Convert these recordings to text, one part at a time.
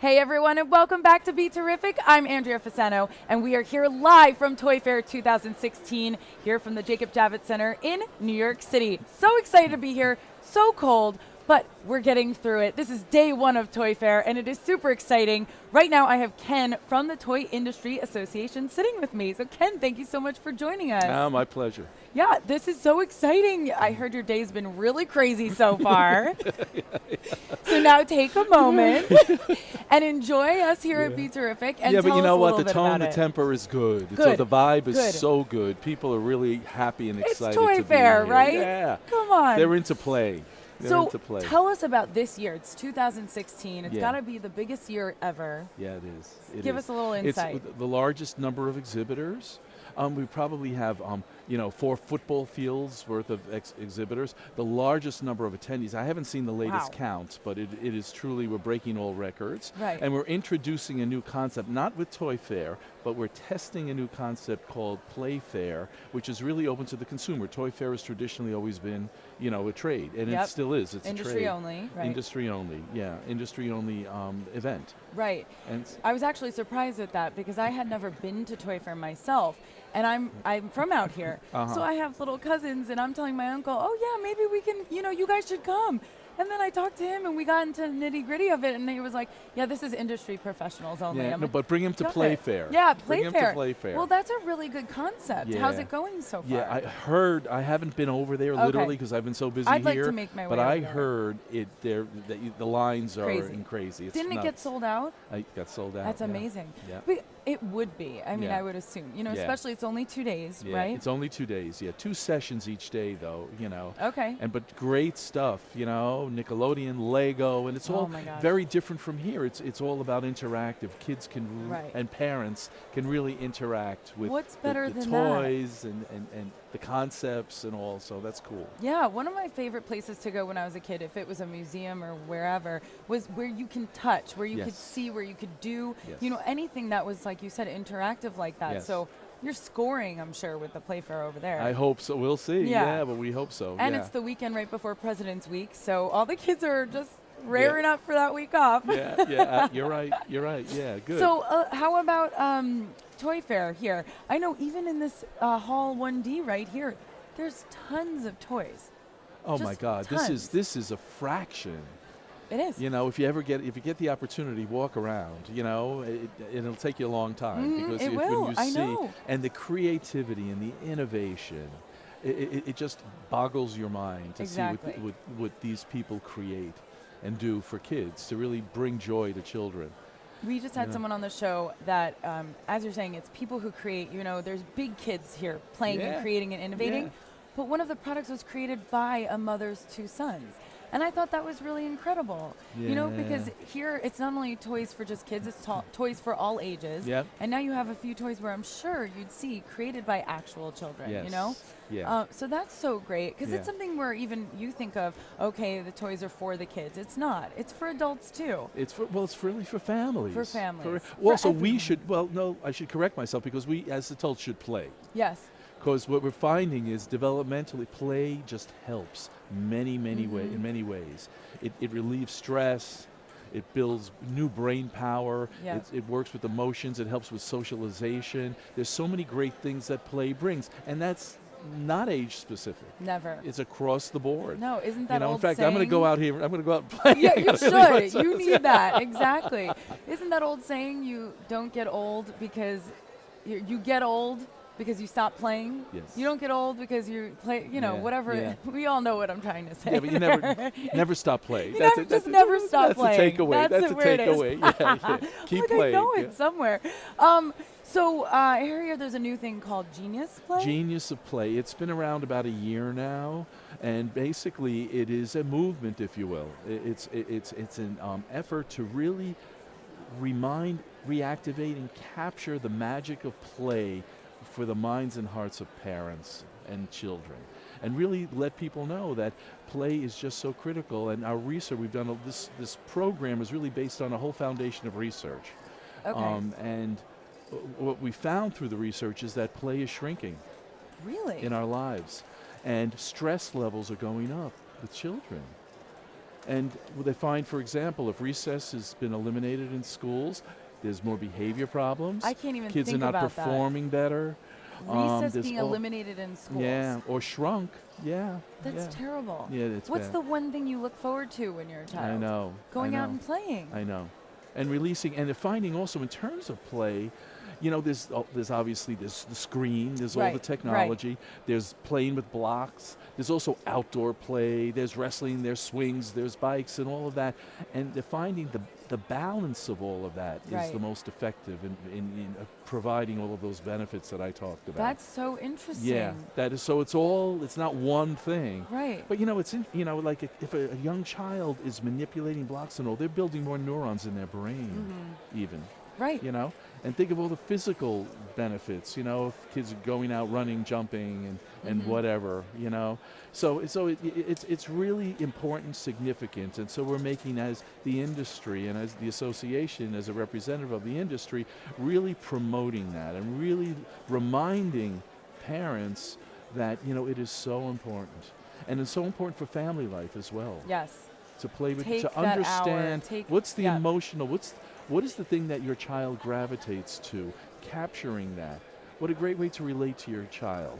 Hey everyone, and welcome back to BeTerrific. I'm Andrea Fasano, and we are here live from Toy Fair 2016, here from the Jacob Javits Center in New York City. So excited to be here, so cold, but we're getting through it. This is day one of Toy Fair, and it is super exciting. Right now I have Ken from the Toy Industry Association sitting with me. So Ken, thank you so much for joining us. My pleasure. Yeah, this is so exciting. I heard your day's been really crazy so far. So now take a moment and enjoy us here at BeTerrific. And Yeah, but you know what? The bit tone, about the it. temper is good. So Good. the vibe is Good. so good. People are really happy and It's excited Toy to Fair, be here. right? Yeah. Come on. They're into play. They're So into play. tell us about this year. It's 2016. It's Yeah. got to be the biggest year ever. Yeah, it is. Give us a little insight. It's the largest number of exhibitors. We probably have, 4 football fields worth of exhibitors. The largest number of attendees. I haven't seen the latest Wow. count, but it is truly, we're breaking all records. Right. And we're introducing a new concept, not with Toy Fair, but we're testing a new concept called Play Fair, which is really open to the consumer. Toy Fair has traditionally always been, a trade, and Yep. it still is. It's Industry a trade. only, right? Industry only, yeah. Industry only event. Right. And I was actually surprised at that because I had never been to Toy Fair myself, and I'm from out here, so I have little cousins, and I'm telling my uncle, oh yeah, maybe we can, you guys should come. And then I talked to him, and we got into nitty gritty of it, and he was like, yeah, this is industry professionals only. yeah, I'm no, like, but bring him to got Play it. Fair. Yeah, Bring Play him Fair. to Play Fair. Well, that's a really good concept. How's Yeah. it going so far? Yeah, I heard. I haven't been over there literally because I've been so busy I'd like here. to make my way but over I there. heard the lines are Crazy. crazy. It's Didn't it get nuts. sold out? I got sold out. That's yeah. amazing. Yeah. But it would be. I mean, Yeah. I would assume. Yeah. Especially it's only 2 days, Yeah, right? it's only 2 days. Yeah, 2 sessions each day, though. Okay. But great stuff. Nickelodeon, Lego, and it's Oh all my gosh. very different from here. It's all about interactive. Kids can Right. and parents can really interact with What's the- better the than that? toys and the concepts and all. So that's cool. Yeah, one of my favorite places to go when I was a kid, if it was a museum or wherever, was where you can touch, where you could Yes. see, where you could do, Yes. anything that was, like you said, interactive like that. Yes. So you're scoring, I'm sure, with the Play Fair over there. I hope so. We'll see. Yeah. But we hope so. And yeah. it's the weekend right before President's Week, so all the kids are just raring up for that week off. yeah. You're right. Yeah, good. So how about Toy Fair here? I know even in this Hall 1D right here, there's tons of toys. oh my just God, tons. this is a fraction. It is. If you get the opportunity, walk around. It'll take you a long time because it when will. you I see know. and the creativity and the innovation, it just boggles your mind to Exactly. see what these people create and do for kids to really bring joy to children. We just had Yeah. someone on the show that, as you're saying, it's people who create, there's big kids here playing and Yeah. creating and innovating, Yeah. but one of the products was created by a mother's 2 sons. And I thought that was really incredible, because here it's not only toys for just kids, it's toys for all ages. Yep. And now you have a few toys where I'm sure you'd see created by actual children, Yes. Yeah. So that's so great, because it's Yeah. something where even you think of, okay, the toys are for the kids. It's not. It's for adults too. It's really for families. For families. Well, For so we everyone. should. Well, no, I should correct myself because we, as adults, should play. Yes. Because what we're finding is developmentally, play just helps in many ways. It relieves stress. It builds new brain power. Yeah. It works with emotions. It helps with socialization. There's so many great things that play brings, and that's not age specific. Never. It's across the board. No, isn't that In old fact, saying? I'm going to go out here. I'm going to go out and play. Yeah, I you gotta really should. put You some- need that. Exactly. Isn't that old saying, you don't get old because you get old because you stop playing? Yes. You don't get old because you play, Yeah, whatever. yeah. We all know what I'm trying to say. Yeah, but you never stop playing. You never stop playing. That's a takeaway. That's That's a where it is. takeaway. Yeah. Keep Like, playing. I know yeah. it somewhere. So I hear there's a new thing called Genius Play. Genius of Play. It's been around about a year now, and basically it is a movement, if you will. It's an effort to really reactivate, and capture the magic of play for the minds and hearts of parents and children, and really let people know that play is just so critical. And our research, we've done this program is really based on a whole foundation of research. Okay. And what we found through the research is that play is shrinking Really? in our lives, and stress levels are going up with children. And they find, for example, if recess has been eliminated in schools, there's more behavior problems. I can't even Kids think are not about that. performing better. Recess There's being eliminated in schools. Yeah, or shrunk. Yeah. That's yeah. terrible. Yeah, it's What's bad. the one thing you look forward to when you're a child? I know. Going I out know. and playing. I know. And releasing, and they're finding also in terms of play, you know, there's obviously there's the screen, there's all the technology, there's playing with blocks, there's also outdoor play, there's wrestling, there's swings, there's bikes and all of that. And they're finding the balance of all of that is the most effective in providing all of those benefits that I talked about. That's so interesting. Yeah, that is, so it's not one thing. Right. But like if a young child is manipulating blocks and all, they're building more neurons in their brain even. Right. You know? And think of all the physical benefits, you know, if kids are going out running, jumping, and whatever, you know. So it's really important, significant, and so we're making, as the industry and as the association, as a representative of the industry, really promoting that and really reminding parents that, you know, it is so important. And it's so important for family life as well. Yes. To play with, Take to that understand hour, what's the emotional, what is the thing that your child gravitates to, capturing that. What a great way to relate to your child.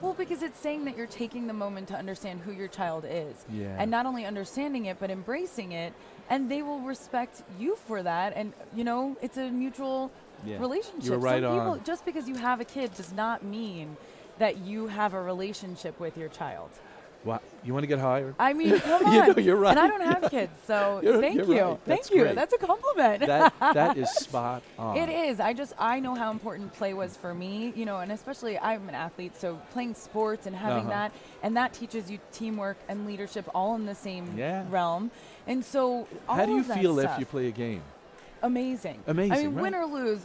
Well, because it's saying that you're taking the moment to understand who your child is. Yeah. And not only understanding it, but embracing it. And they will respect you for that. And, you know, it's a mutual relationship. You're right Some people, on. just because you have a kid does not mean that you have a relationship with your child. Wow. You want to get hired? I mean, come on. You know, you're right. And I don't have kids, so thank you're you. right. Thank That's you. great. That's a compliment. That is spot on. It is. I know how important play was for me, you know, and especially I'm an athlete, so playing sports and having that, and that teaches you teamwork and leadership all in the same realm. And so all How do you of that feel stuff, after you play a game? Amazing. Amazing, I mean, right? win or lose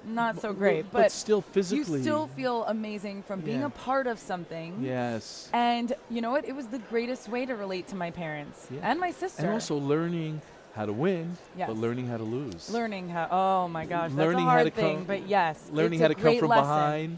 not so great, but still physically. you still feel amazing from being a part of something. Yes. And you know what? It was the greatest way to relate to my parents and my sister. And also learning how to win, Yes. but learning how to lose. Learning how, oh my gosh, that's Learning a how hard to thing, come- but yes. Learning it's how a to come great from lesson. behind.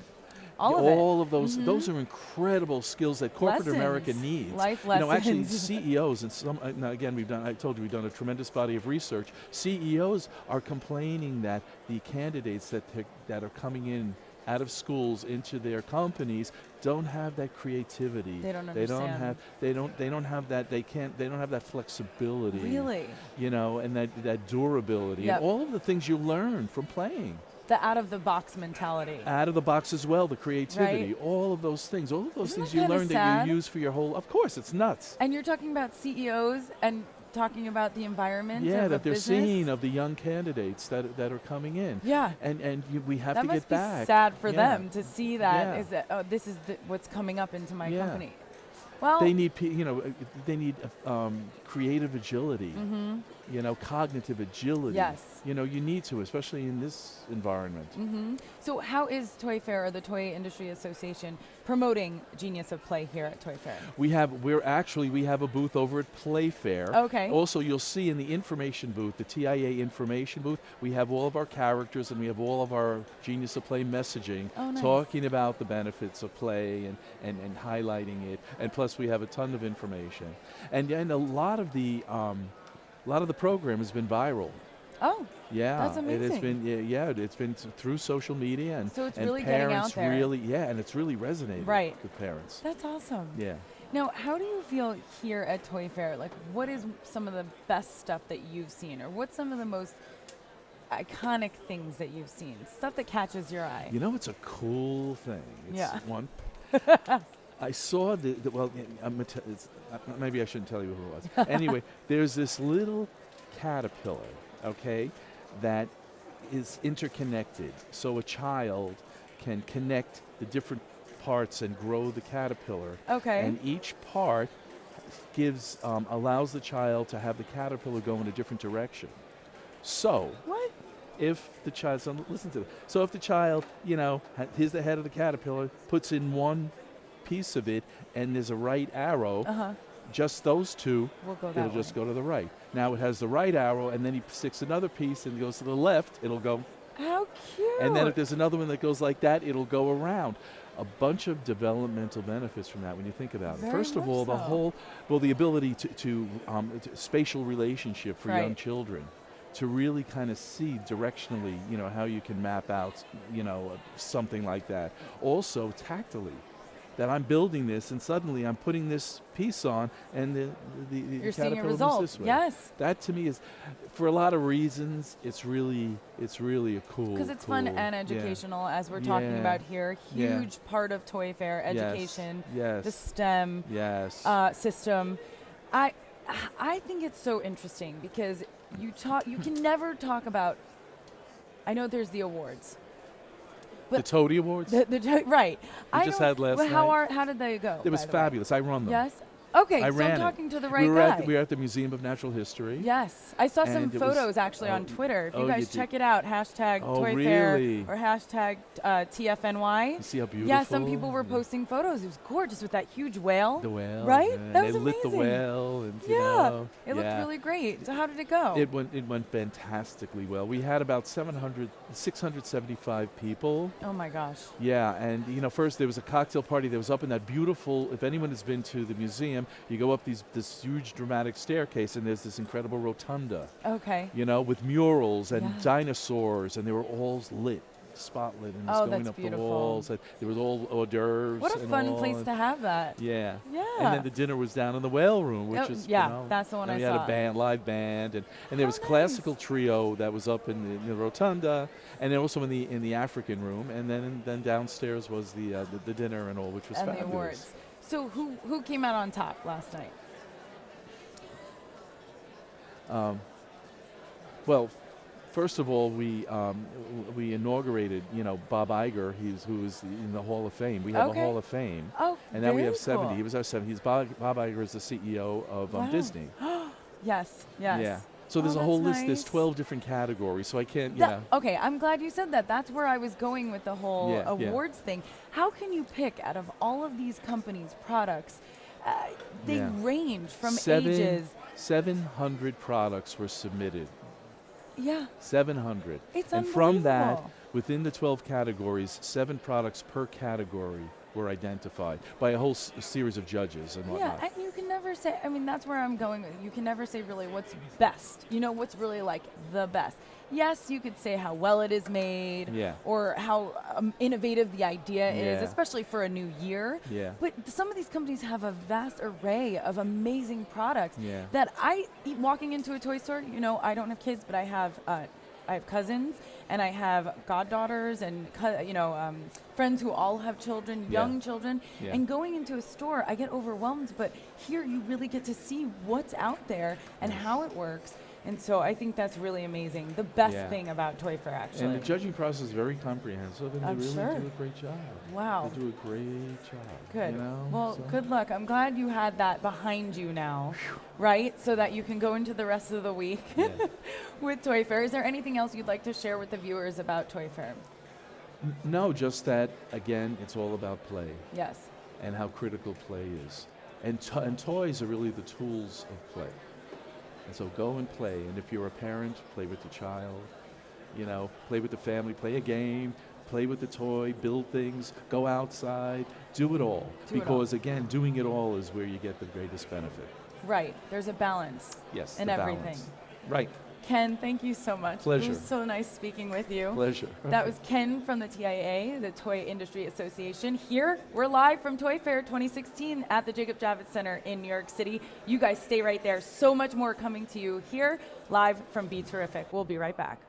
All of it. Those, those are incredible skills that corporate Lessons. America needs. Life You know, actually, lessons. CEOs and some. Now, again, I told you, we've done a tremendous body of research. CEOs are complaining that the candidates that are coming in out of schools into their companies don't have that creativity. They don't understand. They don't have that. They don't have that flexibility. Really? You know, and that durability and all of the things you learn from playing. The out-of-the-box mentality. Out of the box as well, the creativity, Right. all of those things Isn't things that you kinda learn that sad? you use for your whole. Of course, it's nuts. And you're talking about CEOs and talking about the environment Yeah, of that a they're business. seeing of the young candidates that are coming in. Yeah. And we have That to must get be back. sad for Yeah. them to see that. Yeah. Is that this is what's coming up into my Yeah. company. Well, They need, they need creative agility. You know, cognitive agility. Yes. You know, you need to, especially in this environment. so how is Toy Fair, or the Toy Industry Association, promoting Genius of Play here at Toy Fair? We have a booth over at Play Fair. Okay. Also, you'll see in the information booth, the TIA information booth, we have all of our characters and we have all of our Genius of Play messaging, Oh, nice. talking about the benefits of play and highlighting it. And plus, we have a ton of information. And a lot of the program has been viral. Oh, Yeah, That's It has amazing. been, it's been through social media, and So it's and really getting parents out there. really, and it's really resonating Right. with parents. that's awesome. Yeah. Now, how do you feel here at Toy Fair? Like, what is some of the best stuff that you've seen, or what's some of the most iconic things that you've seen? Stuff that catches your eye. You know, it's a cool thing. It's Yeah. One. I saw maybe I shouldn't tell you who it was. Anyway, there's this little caterpillar, okay, that is interconnected. So a child can connect the different parts and grow the caterpillar. Okay. And each part allows the child to have the caterpillar go in a different direction. So What? if the child, so listen to this. So if the child, here's the head of the caterpillar, puts in one piece of it, and there's a right arrow, just those two, We'll go that it'll just way. go to the right. Now it has the right arrow, and then he sticks another piece and goes to the left, it'll go. How cute. And then if there's another one that goes like that, it'll go around. a bunch of developmental benefits from that when you think about it. Very First of much all, so. the ability to spatial relationship for young Right. children, to really kind of see directionally, how you can map out, something like that. Also, tactily, that I'm building this and suddenly I'm putting this piece on and the You're seeing a caterpillar moves result. this way. Yes. That to me is, for a lot of reasons, it's really a cool. Because it's fun cool- and yeah. educational, as we're talking Yeah. about here. Yeah. Huge part of Toy Fair, Yes. education, Yes. the STEM Yes. system. I think it's so interesting because you can never talk about. I know there's the awards. The Toady Awards. Right. We just had last night. How did they go? It was by the way? fabulous. I run them. Yes. Okay, I so ran I'm it. talking to the right we were guy. we were at the Museum of Natural History. Yes, I saw some And it was- photos actually on oh, Twitter. If oh, you you guys did. check it out, hashtag Oh, Toy Fair really? or hashtag TFNY. You see how beautiful? Yeah, some people were posting photos. It was gorgeous with that huge whale. The whale. Right? Yeah. That was they lit the amazing. whale. And, Yeah, it looked yeah. really great. So how did it go? It went fantastically well. We had about 675 people. Oh my gosh. Yeah, and first there was a cocktail party that was up in that beautiful. If anyone has been to the museum, you go up this huge dramatic staircase, and there's this incredible rotunda. Okay. With murals and Yeah. dinosaurs, and they were all lit, spotlit, and it was Oh, going that's up beautiful. the walls. And there was all hors d'oeuvres. What a and fun all, place and- to have that. Yeah. Yeah. And then the dinner was down in the whale room, which Oh, is yeah, phenomenal. that's the one and I we had saw. a live band, and there was nice. classical trio that was up in the rotunda, and then also in the African room, and then downstairs was the dinner and all, which was And fabulous. the awards. So who came out on top last night? Well, first of all, we inaugurated, Bob Iger, who is in the Hall of Fame. We have Okay. a Hall of Fame, Oh, and now we have very 70. cool. He was our 70. Bob Iger is the CEO of Wow. Disney. Yes. Yes. Yeah. So there's Oh, a whole that's list. There's nice. 12 different categories. So I can't, Okay, I'm glad you said that. That's where I was going with the whole Yeah, yeah. awards thing. How can you pick out of all of these companies' products? They Yeah. range from Seven- ages. 700 products were submitted. Yeah, 700. it's And from that, unbelievable. within the 12 categories, 7 products per category were identified by a whole series of judges and Yeah, whatnot. and you can never say, that's where I'm going. You can never say really what's best. What's really like the best. Yes, you could say how well it is made Yeah. or how innovative the idea is, Yeah. especially for a new year. Yeah. But some of these companies have a vast array of amazing products Yeah. that walking into a toy store, I don't have kids, but I have cousins and I have goddaughters and friends who all have children, Yeah. young children. Yeah. And going into a store, I get overwhelmed, but here you really get to see what's out there and how it works. And so I think that's really amazing. The best Yeah. thing about Toy Fair, actually. And the judging process is very comprehensive, and I'm they really sure. do a great job. Wow. They do a great job. Good. Well, so. good luck. I'm glad you had that behind you now, right? So that you can go into the rest of the week Yeah. with Toy Fair. Is there anything else you'd like to share with the viewers about Toy Fair? No, just that, again, it's all about play Yes. and how critical play is. And toys are really the tools of play. And so go and play. And if you're a parent, play with the child. Play with the family, play a game, play with the toy, build things, go outside, do it all. Do it all. Because again, doing it all is where you get the greatest benefit. Right. There's a balance Yes, in the everything. balance. Right. Ken, thank you so much. Pleasure. It was so nice speaking with you. Pleasure. That was Ken from the TIA, the Toy Industry Association. Here, we're live from Toy Fair 2016 at the Jacob Javits Center in New York City. You guys stay right there. So much more coming to you here, live from BeTerrific. We'll be right back.